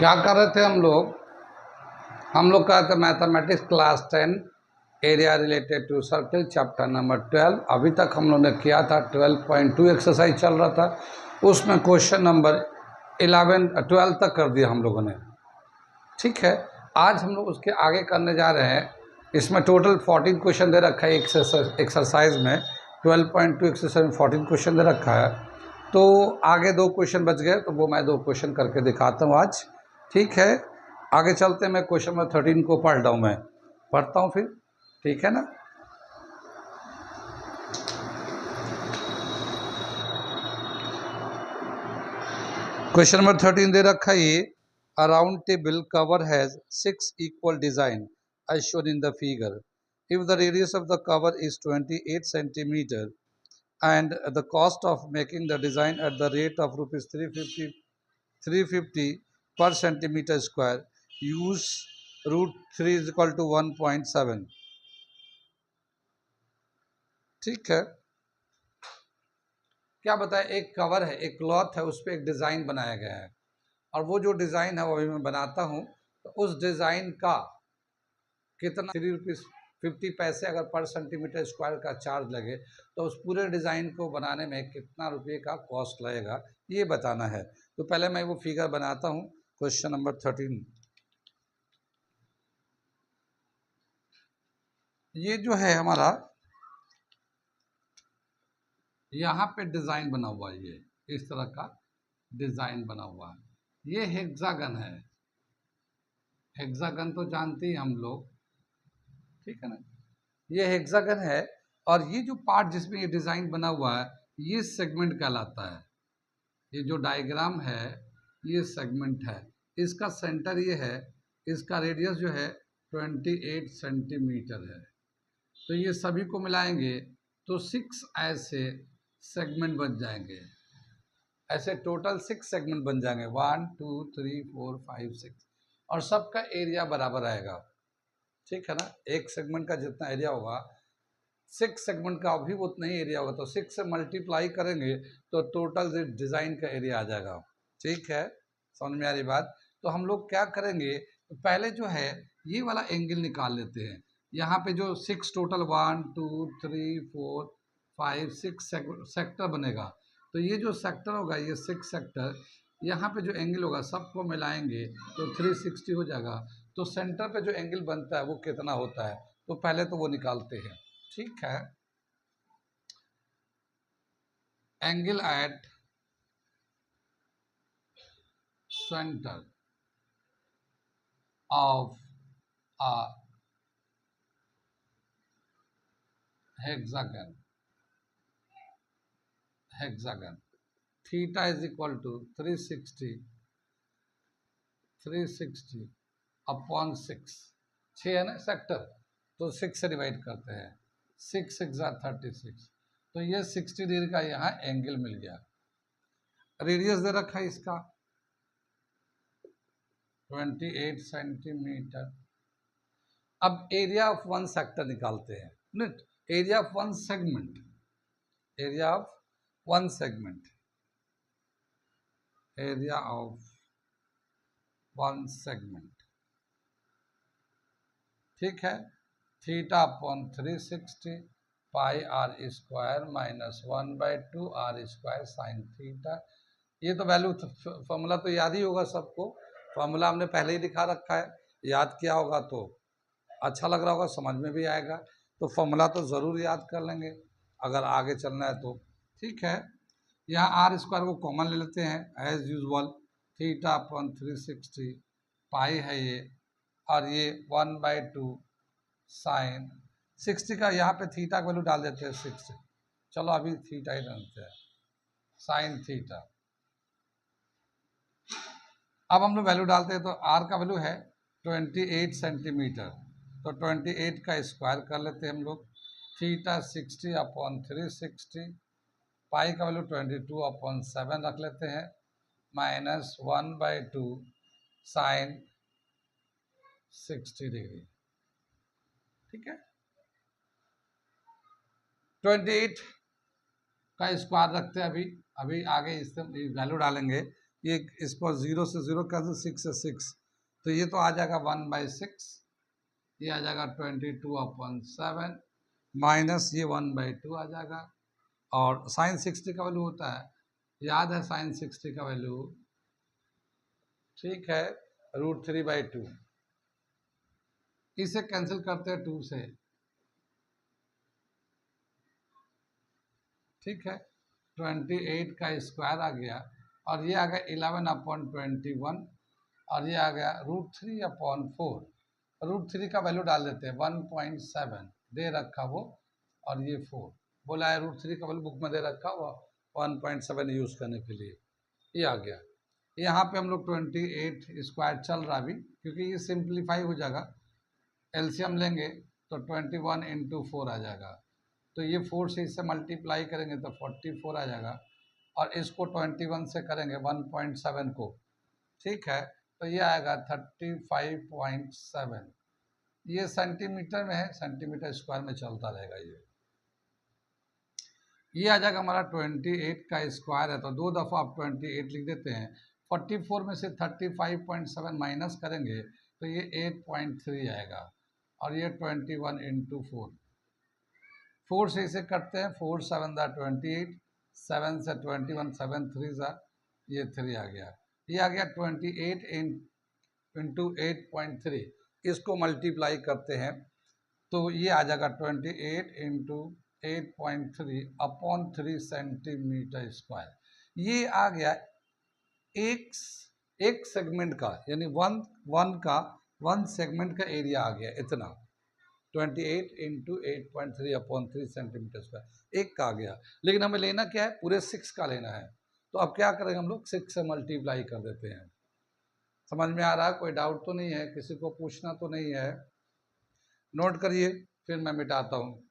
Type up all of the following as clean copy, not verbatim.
क्या कर रहे थे हम लोग का था mathematics class 10 area related to circle chapter number 12। अभी तक हम लोग ने किया था 12.2 एक्सरसाइज चल रहा था, उसमें क्वेश्चन नंबर 12 तक कर दिया हम लोगों ने। ठीक है, आज हम लोग उसके आगे करने जा रहे हैं। इसमें टोटल 14 क्वेश्चन दे रखा है एक्सरसाइज में। 12.2 एक्सरसाइज में 14 क्वेश्चन दे रखा है, तो आगे 2 क्वेश्चन बच गए, तो वो मैं 2 क्वेश्चन करके दिखाता हूँ आज। ठीक है, आगे चलते हैं। मैं क्वेश्चन नंबर 13 को पढ़ रहा हूँ, मैं पढ़ता हूँ फिर, ठीक है ना। क्वेश्चन नंबर 13 दे रखा है ये, अ round table cover has 6 equal design as shown in the figure. If the radius of the cover is 28 centimeter and the cost of making the design at the rate of rupees 350 per centimeter square, use root 3 is equal to 1.7. ठीक है, क्या बताए, एक cover है, एक cloth है, उस पर एक डिज़ाइन बनाया गया है, और वो जो डिज़ाइन है वो अभी मैं बनाता हूँ। तो उस डिज़ाइन का कितना 3 रुपीज़ 50 पैसे अगर पर सेंटीमीटर स्क्वायर का चार्ज लगे, तो उस पूरे डिज़ाइन को बनाने में कितना रुपये का कॉस्ट लगेगा, ये बताना है। तो पहले मैं वो फिगर बनाता हूँ। क्वेश्चन नंबर 13, ये जो है हमारा, यहाँ पे डिज़ाइन बना हुआ है, ये इस तरह का डिज़ाइन बना हुआ है। ये हेक्सागन है, हेक्सागन तो जानते ही हम लोग, ठीक है ना। ये हेक्सागन है, और ये जो पार्ट जिसमें ये डिज़ाइन बना हुआ है, ये सेगमेंट कहलाता है। ये जो डायग्राम है ये सेगमेंट है, इसका सेंटर ये है, इसका रेडियस जो है 28 सेंटीमीटर है। तो ये सभी को मिलाएंगे तो 6 ऐसे सेगमेंट बन जाएंगे। ऐसे टोटल 6 सेगमेंट बन जाएंगे, 1 2 3 4 5 6, और सबका एरिया बराबर आएगा। ठीक है ना, एक सेगमेंट का जितना एरिया होगा, 6 सेगमेंट का भी उतना ही एरिया होगा, तो 6 से मल्टीप्लाई करेंगे तो टोटल डिज़ाइन का एरिया आ जाएगा। ठीक है, समझ में आ रही बात। तो हम लोग क्या करेंगे, तो पहले जो है ये वाला एंगल निकाल लेते हैं। यहाँ पे जो 6 टोटल 1 2 3 4 5 6 सेक्टर बनेगा, तो ये जो सेक्टर होगा, ये 6 सेक्टर, यहाँ पे जो एंगल होगा सबको मिलाएंगे तो 360 हो जाएगा। तो सेंटर पे जो एंगल बनता है वो कितना होता है, तो पहले तो वो निकालते हैं। ठीक है, angle at centre of a hexagon, hexagon theta is equal to 360 upon 6। 6 है ना सेक्टर, तो 6 से डिवाइड करते हैं, 6 6 36, तो ये 60 डिग्री का यहाँ एंगल मिल गया। रेडियस दे रखा है इसका 28 सेंटीमीटर। अब एरिया ऑफ वन सेक्टर निकालते हैं, net area of one segment, area of one segment, area of one segment. ठीक है, theta upon 360 pi R square minus 1/2 R square sine theta. ये तो वैल्यू फॉर्मूला तो याद ही होगा सबको, फॉर्मूला हमने पहले ही लिखा रखा है, याद किया होगा तो अच्छा लग रहा होगा, समझ में भी आएगा। तो फॉर्मूला तो ज़रूर याद कर लेंगे अगर आगे चलना है तो। ठीक है, यहाँ आर स्क्वायर को कॉमन ले लेते हैं एज यूजल, थीटा अपॉन 360 पाई है ये, और ये 1/2 साइन 60 का, यहाँ पे थीटा का वैल्यू डाल देते हैं 60। चलो अभी थीटा ही डालते हैं, साइन थीटा। अब हम लोग वैल्यू डालते हैं, तो आर का वैल्यू है 28 सेंटीमीटर, तो 28 का स्क्वायर कर लेते हैं हम लोग। थीटा 60 अपॉन 360, पाई का वैल्यू 22 अपॉन 7 रख लेते हैं, माइनस 1/2 साइन 60 डिग्री। ठीक है, 28 का स्क्वायर रखते हैं, अभी आगे इससे वैल्यू डालेंगे, ये इसको 0 से 0 कैंसिल, 6 से 6, तो ये तो आ जाएगा 1/6, ये आ जाएगा 22/7 माइनस ये 1/2 आ जाएगा। और साइन 60 का वैल्यू होता है, याद है साइन 60 का वैल्यू, ठीक है, √3/2। इसे कैंसिल करते हैं 2 से, ठीक है, 28 का स्क्वायर आ गया, और ये आ गया 11/21, और ये आ गया √3/4। √3 का वैल्यू डाल देते हैं 1.7 दे रखा वो, और ये 4 बोला है, √3 का वैल्यू बुक में दे रखा हुआ 1.7 यूज़ करने के लिए, ये आ गया। यहाँ पे हम लोग 28 स्क्वायर चल रहा अभी, क्योंकि ये सिंप्लीफाई हो जाएगा, एलसीएम लेंगे तो 21 × 4 आ जाएगा, तो ये 4 से इससे मल्टीप्लाई करेंगे तो 44 आ जाएगा, और इसको 21 से करेंगे 1.7 को, ठीक है, तो ये आएगा 35.7। ये सेंटीमीटर में है, सेंटीमीटर स्क्वायर में चलता रहेगा। ये आ जाएगा हमारा 28 का स्क्वायर है, तो 2 दफ़ा आप 28 लिख देते हैं, 44 में से 35.7 माइनस करेंगे तो ये 8.3 आएगा, और ये 21 × 4, 4 से इसे करते हैं, 4 7 28, 7 से 21, 7 3 ये 3 आ गया, ये आ गया 28 × 8.3, इसको मल्टीप्लाई करते हैं तो ये आ जाएगा 28 × 8.3/3 सेंटीमीटर स्क्वायर। ये आ गया एक सेगमेंट का, यानी वन सेगमेंट का एरिया आ गया इतना, 28 × 8.3/3 सेंटीमीटर स्क्वायर एक का आ गया। लेकिन हमें लेना क्या है, पूरे 6 का लेना है, तो अब क्या करेंगे हम लोग, 6 से मल्टीप्लाई कर देते हैं। समझ में आ रहा है, कोई डाउट तो नहीं है, किसी को पूछना तो नहीं है? नोट करिए, फिर मैं मिटाता हूँ।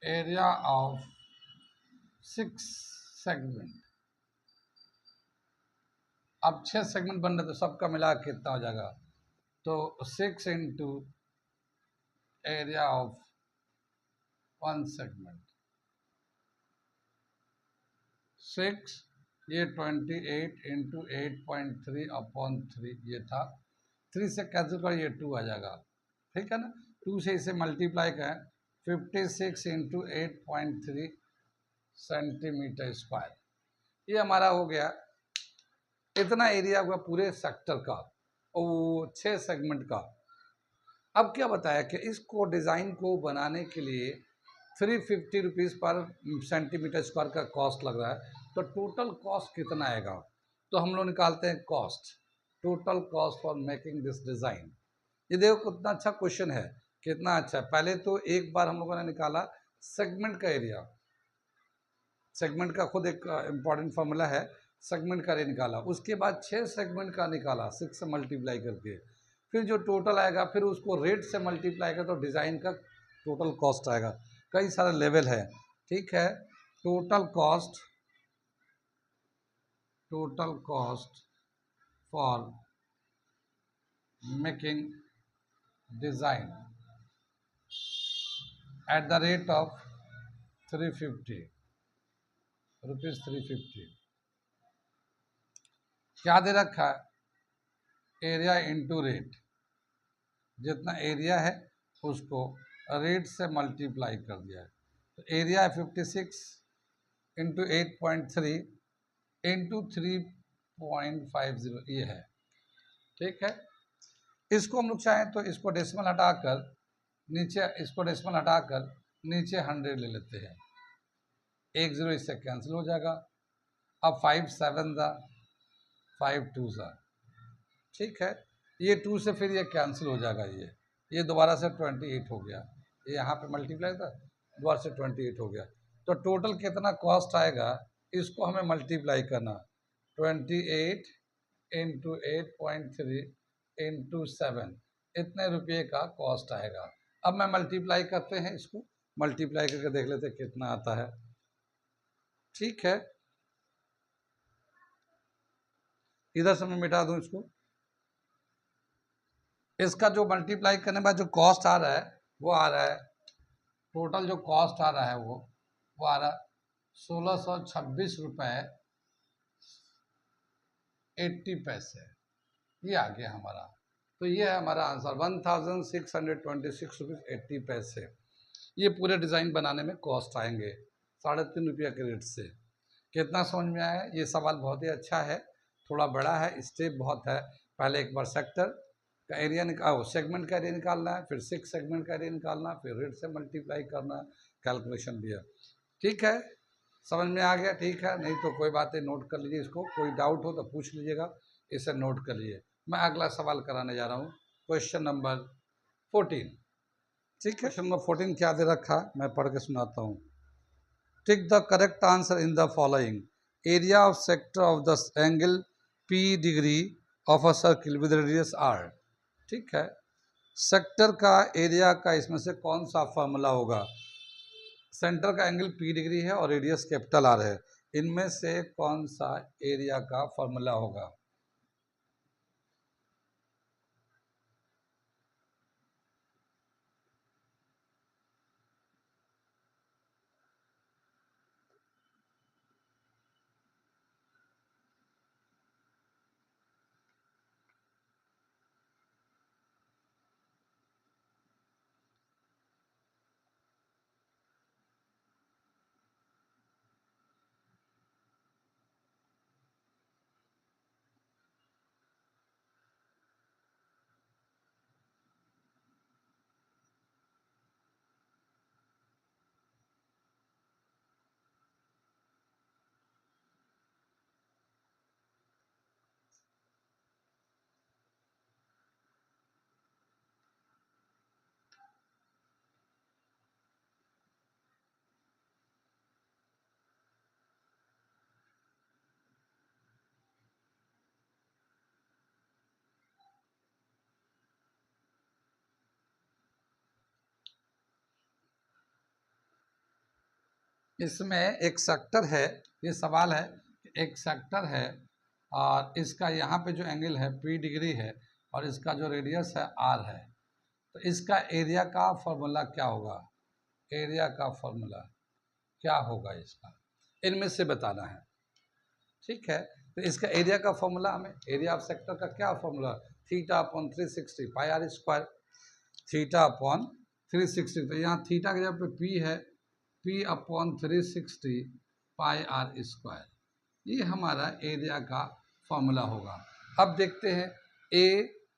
एरिया ऑफ 6 सेगमेंट, अब 6 सेगमेंट बन रहे तो सबका मिला कितना हो जाएगा, तो 6 × एरिया ऑफ 1 सेगमेंट, 6, ये 28 × 8.3/3 ये था, 3 से कैंसिल कर, ये 2 आ जाएगा, ठीक है ना, 2 से इसे मल्टीप्लाई करें, 56 × 8.3 सेंटीमीटर स्क्वायर, ये हमारा हो गया, इतना एरिया हुआ पूरे सेक्टर का, और 6 सेगमेंट का। अब क्या बताया कि इसको डिज़ाइन को बनाने के लिए 350 रुपीज़ पर सेंटीमीटर स्क्वायर का कॉस्ट लग रहा है, तो टोटल कॉस्ट कितना आएगा, तो हम लोग निकालते हैं cost, total cost for making this design. ये देखो कितना अच्छा क्वेश्चन है, कितना अच्छा है। पहले तो एक बार हम लोगों ने निकाला सेगमेंट का एरिया, सेगमेंट का खुद एक इम्पॉर्टेंट फार्मूला है, सेगमेंट का एरिया निकाला, उसके बाद 6 सेगमेंट का निकाला 6 से मल्टीप्लाई करके, फिर जो टोटल आएगा फिर उसको रेट से मल्टीप्लाई कर, तो डिज़ाइन का टोटल कॉस्ट आएगा। कई सारे लेवल है, ठीक है, total cost for making design at the rate of 350 rupees, 350 क्या दे रखा है, एरिया इंटू रेट, जितना एरिया है उसको रेट से मल्टीप्लाई कर दिया है, तो एरिया है 56 × 8.3 × 3.50 ये है, ठीक है। इसको हम लोग चाहें तो इसको डेसिमल हटाकर नीचे, इसको डेसिमल हटाकर नीचे 100 ले लेते हैं, 1 0 इससे कैंसिल हो जाएगा, अब 5 7 5 2 ठीक है, ये 2 से फिर ये कैंसिल हो जाएगा, ये दोबारा से 28 हो गया, ये यहाँ पे मल्टीप्लाई था, दोबारा से 28 हो गया, तो टोटल कितना कॉस्ट आएगा, इसको हमें मल्टीप्लाई करना, 28 × 8.3 × 7, इतने रुपये का कॉस्ट आएगा। अब मैं मल्टीप्लाई करते हैं, इसको मल्टीप्लाई करके देख लेते हैं कितना आता है, ठीक है, इधर से मैं मिटा दूं इसको, इसका जो मल्टीप्लाई करने बाद जो कॉस्ट आ रहा है वो आ रहा है, टोटल जो कॉस्ट आ रहा है वो आ रहा है 1626 रुपये 80 पैसे। ये आ गया हमारा। तो ये है हमारा आंसर 1626 रुपीज़ 80 पैसे। ये पूरे डिज़ाइन बनाने में कॉस्ट आएंगे 3.5 रुपया के रेट से। कितना समझ में आया? ये सवाल बहुत ही अच्छा है, थोड़ा बड़ा है, स्टेप बहुत है। पहले एक बार सेक्टर का एरिया सेगमेंट का एरिया निकालना है, फिर 6 सेगमेंट का एरिया निकालना है, फिर रेट से मल्टीप्लाई करना है, कैलकुलेशन भी है। ठीक है, समझ में आ गया? ठीक है, नहीं तो कोई बात है, नोट कर लीजिए इसको। कोई डाउट हो तो पूछ लीजिएगा, इसे नोट कर लीजिए। मैं अगला सवाल कराने जा रहा हूँ, क्वेश्चन नंबर 14। ठीक है, क्वेश्चन नंबर 14 क्या दे रखा, मैं पढ़ के सुनाता हूँ। Tick the correct answer in the following. Area of sector of the angle P degree of a circle with radius R। ठीक है, सेक्टर का एरिया का इसमें से कौन सा फॉर्मूला होगा? सेंटर का एंगल P डिग्री है और रेडियस कैपिटल R है, इनमें से कौन सा एरिया का फॉर्मूला होगा? इसमें एक सेक्टर है, ये सवाल है, एक सेक्टर है और इसका यहाँ पे जो एंगल है P डिग्री है और इसका जो रेडियस है R है। तो इसका एरिया का फॉर्मूला क्या होगा? एरिया का फॉर्मूला क्या होगा इसका? इनमें से बताना है। ठीक है, तो इसका एरिया का फॉर्मूला हमें, एरिया ऑफ सेक्टर का क्या formula? Theta upon 360 pi R square. Theta upon 360, तो यहाँ थीटा के जगह पे P है, P upon 360 pi R square. ये हमारा एरिया का फॉर्मूला होगा। अब देखते हैं,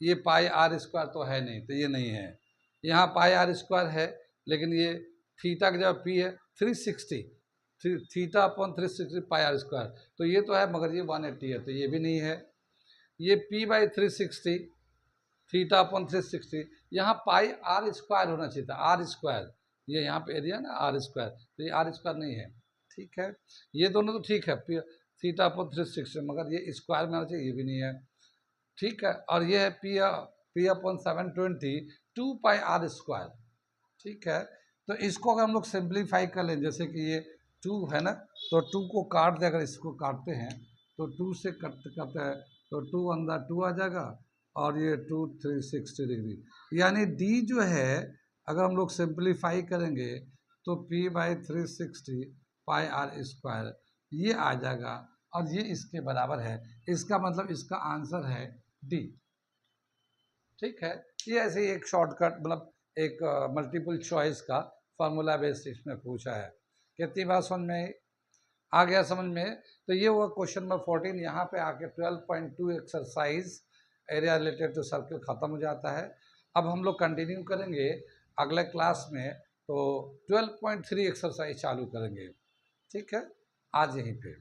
ये पाई आर स्क्वायर तो है नहीं, तो ये नहीं है। यहाँ पाई आर स्क्वायर है, लेकिन ये थीटा की जगह P है 360, theta upon 360 pi R square, तो ये तो है, मगर ये 180 है, तो ये भी नहीं है। ये P/360 थीटा अपॉन 360, यहाँ पाई आर स्क्वायर होना चाहिए था, आर स्क्वायर। ये यहाँ पे एरिया ना आर स्क्वायर, तो ये आर स्क्वायर नहीं है। ठीक है, ये दोनों तो ठीक है, थीटा अपॉन 360, मगर ये स्क्वायर में आना चाहिए, ये भी नहीं है। ठीक है, और ये है P upon 720 2 pi R square. ठीक है, तो इसको अगर हम लोग सिंप्लीफाई कर लें, जैसे कि ये 2 है ना, तो 2 को काट दे, अगर इसको काटते हैं तो 2 से कट करते हैं तो 2 अंदर 2 आ जाएगा और ये 2 360 डिग्री, यानी D जो है अगर हम लोग सिंप्लीफाई करेंगे तो P/360 पाई आर स्क्वायर ये आ जाएगा और ये इसके बराबर है। इसका मतलब इसका आंसर है D। ठीक है, ये ऐसे ही एक शॉर्टकट, मतलब एक मल्टीपल चॉइस का फार्मूला बेस्ड इसमें पूछा है। कितनी बात समझ में आ गया? समझ में। तो ये हुआ क्वेश्चन नंबर 14। यहाँ पे आके 12.2 exercise area related to circle ख़त्म हो जाता है। अब हम लोग कंटिन्यू करेंगे अगले क्लास में, तो 12.3 एक्सरसाइज चालू करेंगे। ठीक है, आज यहीं पे।